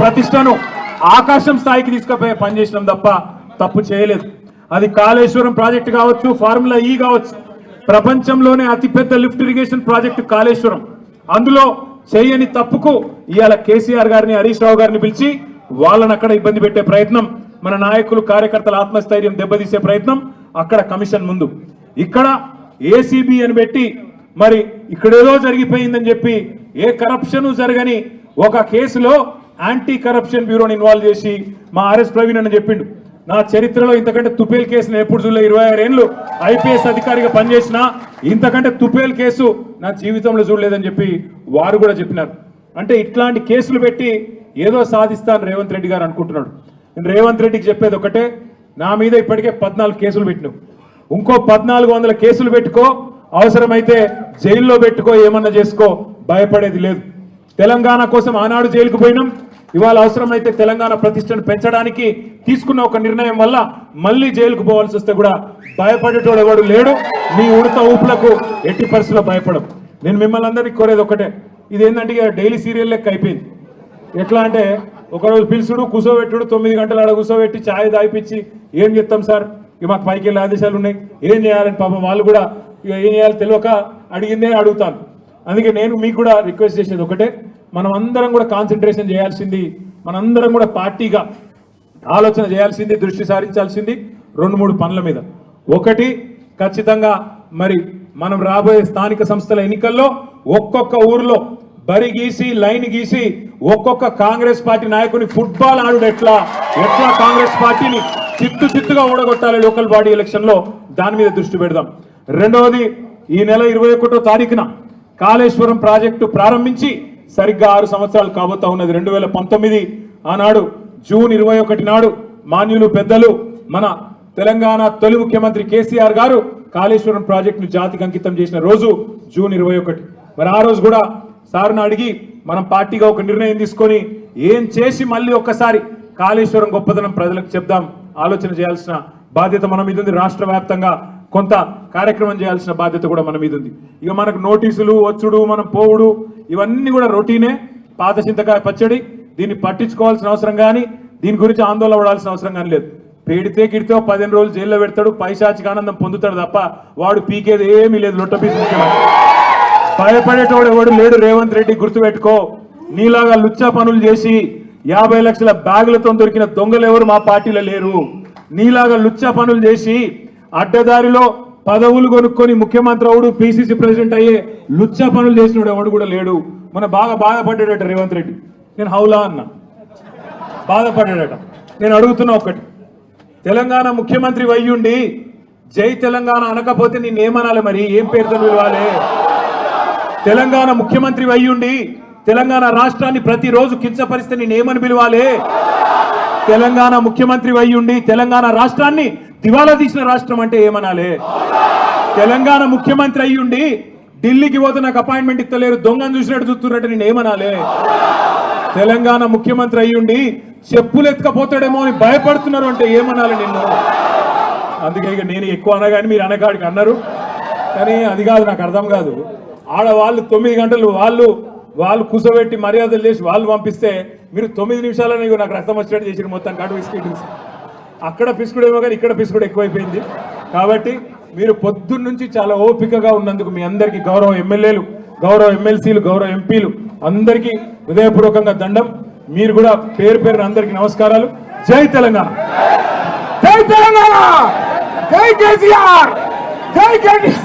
ప్రతిష్టను ఆకాశం స్థాయికి తీసుకుపోయే పని చేసినాం తప్ప తప్పు చేయలేదు. అది కాళేశ్వరం ప్రాజెక్టు కావచ్చు, ఫార్ములా ఈ కావచ్చు, ప్రపంచంలోనే అతిపెద్ద లిఫ్ట్ ఇరిగేషన్ ప్రాజెక్టు కాళేశ్వరం. అందులో చేయని తప్పుకు ఇవాళ కేసీఆర్ గారిని, హరీష్ రావు గారిని పిలిచి వాళ్ళని అక్కడ ఇబ్బంది పెట్టే ప్రయత్నం, మన నాయకులు కార్యకర్తల ఆత్మస్థైర్యం దెబ్బతీసే ప్రయత్నం అక్కడ కమిషన్ ముందు. ఇక్కడ ఏసీబీ అని పెట్టి మరి ఇక్కడేదో జరిగిపోయిందని చెప్పి ఏ కరప్షన్ జరగని ఒక కేసులో యాంటీ కరప్షన్ బ్యూరోని ఇన్వాల్వ్ చేసి మా ఆర్ఎస్ ప్రవీణ్ అని చెప్పిండు, నా చరిత్రలో ఇంతకంటే తుపేల్ కేసును ఎప్పుడు చూడలే, 26 ఏళ్ళు ఐపీఎస్ అధికారిగా పనిచేసిన ఇంతకంటే తుపేల్ కేసు నా జీవితంలో చూడలేదని చెప్పి వారు కూడా చెప్పినారు. అంటే ఇట్లాంటి కేసులు పెట్టి ఏదో సాధిస్తాను రేవంత్ రెడ్డి గారు అనుకుంటున్నాడు. నేను రేవంత్ రెడ్డికి చెప్పేది ఒకటే, నా మీద ఇప్పటికే 14 కేసులు పెట్టినావు, ఇంకో 1400 కేసులు పెట్టుకో, అవసరమైతే జైల్లో పెట్టుకో, ఏమన్నా చేసుకో, భయపడేది లేదు. తెలంగాణ కోసం ఆనాడు జైలుకు పోయినాం, ఇవాళ అవసరమైతే తెలంగాణ ప్రతిష్టను పెంచడానికి తీసుకున్న ఒక నిర్ణయం వల్ల మళ్ళీ జైలుకు పోవాల్సి వస్తే కూడా భయపడేటోడు ఎవడు లేడు. మీ ఉడత ఊపులకు ఎట్టి పరిస్థితుల్లో భయపడం. నేను మిమ్మల్ని అందరినీ కోరేది ఒకటే, ఇదేంటంటే డైలీ సీరియల్ లెక్క అయిపోయింది. ఎట్లా అంటే ఒకరోజు పిలుచుడు, కూర్చోబెట్టుడు, 9 గంటలు ఆడ కూర్చోబెట్టి ఛాయ్ తాగిపించి ఏం చెప్తాం సార్, ఇక మాకు పైకి వెళ్ళే ఆదేశాలు ఉన్నాయి, ఏం చేయాలని పాపం వాళ్ళు కూడా ఇక ఏం చేయాలి తెలియక అడిగిందే అడుగుతాను. అందుకే నేను మీకు కూడా రిక్వెస్ట్ చేసేది ఒకటే, మనం అందరం కూడా కాన్సన్ట్రేషన్ చేయాల్సింది, మనందరం కూడా పార్టీగా ఆలోచన చేయాల్సింది, దృష్టి సారించాల్సింది 2-3 పనుల మీద. ఒకటి, ఖచ్చితంగా మరి మనం రాబోయే స్థానిక సంస్థల ఎన్నికల్లో ఒక్కొక్క ఊర్లో బరి గీసి లైన్ గీసి ఒక్కొక్క కాంగ్రెస్ పార్టీ నాయకుని ఫుట్బాల్ ఆడుడు ఎట్లా కాంగ్రెస్ పార్టీని చిత్తుగా ఓడగొట్టాలి లోకల్ బాడీ ఎలక్షన్ లో, దాని మీద దృష్టి పెడదాం. రెండవది, ఈ నెల 21వ తారీఖున కాళేశ్వరం ప్రాజెక్టు ప్రారంభించి సరిగ్గా 6 సంవత్సరాలు కాబోతా ఉన్నది. 2019 ఆనాడు జూన్ 21 నాడు మాన్యులు పెద్దలు మన తెలంగాణ తొలి ముఖ్యమంత్రి కేసీఆర్ గారు కాళేశ్వరం ప్రాజెక్టును జాతికి అంకితం చేసిన రోజు జూన్ 21. మరి ఆ రోజు కూడా సార్ను అడిగి మనం పార్టీగా ఒక నిర్ణయం తీసుకొని ఏం చేసి మళ్ళీ ఒక్కసారి కాళేశ్వరం గొప్పదనం ప్రజలకు చెప్దాం, ఆలోచన చేయాల్సిన బాధ్యత మన మీద ఉంది. రాష్ట్ర వ్యాప్తంగా కొంత కార్యక్రమం చేయాల్సిన బాధ్యత కూడా మన మీద ఉంది. ఇక మనకు నోటీసులు వచ్చుడు, మనం పోవుడు, ఇవన్నీ కూడా రొటీనే, పాత చింతకాయ పచ్చడి. దీన్ని పట్టించుకోవాల్సిన అవసరం కానీ, దీని గురించి ఆందోళన పడాల్సిన అవసరం కానీ లేదు. పెడితే గిడితే 15 రోజులు జైల్లో పెడతాడు, పైశాచిక ఆనందం పొందుతాడు తప్ప వాడు పీకేది ఏమీ లేదు. లొట్టపీసు ముఖ్యమంత్రి, భయపడేటోడు ఎవడు లేడు. రేవంత్ రెడ్డి గుర్తుపెట్టుకో, నీలాగా లుచ్చా పనులు చేసి 50 లక్షల బ్యాగులతో దొరికిన దొంగలు ఎవరు మా పార్టీలో లేరు. నీలాగా లుచ్చా పనులు చేసి అడ్డదారిలో పదవులు కొనుక్కొని ముఖ్యమంత్రి అవుడు, పిసిసి ప్రెసిడెంట్ అయ్యే లుచ్చా పనులు చేసినోడు ఎవడు కూడా లేడు. మన బాగా బాధపడ్డాడట రేవంత్ రెడ్డి. నేను హౌలా అన్నా, బాధపడ్డాడట. నేను అడుగుతున్నా ఒకటి, తెలంగాణ ముఖ్యమంత్రి వయ్యుండి జై తెలంగాణ అనకపోతే నేనేమనాలి? మరి ఏం పేరుతో పిలవాలి? తెలంగాణ ముఖ్యమంత్రి వయ్యుండి తెలంగాణ రాష్ట్రాన్ని ప్రతిరోజు కించపరిస్తే నేనేమని పిలవాలి? తెలంగాణ ముఖ్యమంత్రి వయ్యుండి తెలంగాణ రాష్ట్రాన్ని దివాలా తీసిన రాష్ట్రం అంటే ఏమనాలి? తెలంగాణ ముఖ్యమంత్రి అయ్యుండి ఢిల్లీకి పోతే నాకు అపాయింట్మెంట్ ఇస్తలేరు, దొంగను చూసినట్టు చూస్తున్నట్టు నేను ఏమనాలి? తెలంగాణ ముఖ్యమంత్రి అయ్యుండి చెప్పులు ఎత్తుకపోతాడేమో అని భయపడుతున్నారు అంటే ఏమనాలి నిన్ను? అందుకే ఇక నేను ఎక్కువ అనగాని మీరు అనగాడికి అన్నారు, కానీ అది కాదు, నాకు అర్థం కాదు. ఆడవాళ్ళు 9 గంటలు వాళ్ళు కూర్చోబెట్టి మర్యాదలు చేసి వాళ్ళు పంపిస్తే మీరు 9 నిమిషాలని నాకు రక్తం వచ్చినట్టు చేసి మొత్తం కాటు బిస్కెట్ అక్కడ పిసుకుడేమో కానీ ఇక్కడ పిసుకుడు ఎక్కువైపోయింది. కాబట్టి మీరు పొద్దున్న నుంచి చాలా ఓపికగా ఉన్నందుకు మీ అందరికీ గౌరవ ఎమ్మెల్యేలు, గౌరవ ఎమ్మెల్సీలు, గౌరవ ఎంపీలు అందరికీ హృదయపూర్వకంగా దండం. మీరు కూడా పేరు పేరున అందరికీ నమస్కారాలు. జై తెలంగాణ, జై తెలంగాణ, జై కేసీఆర్, జై కేటీఆర్.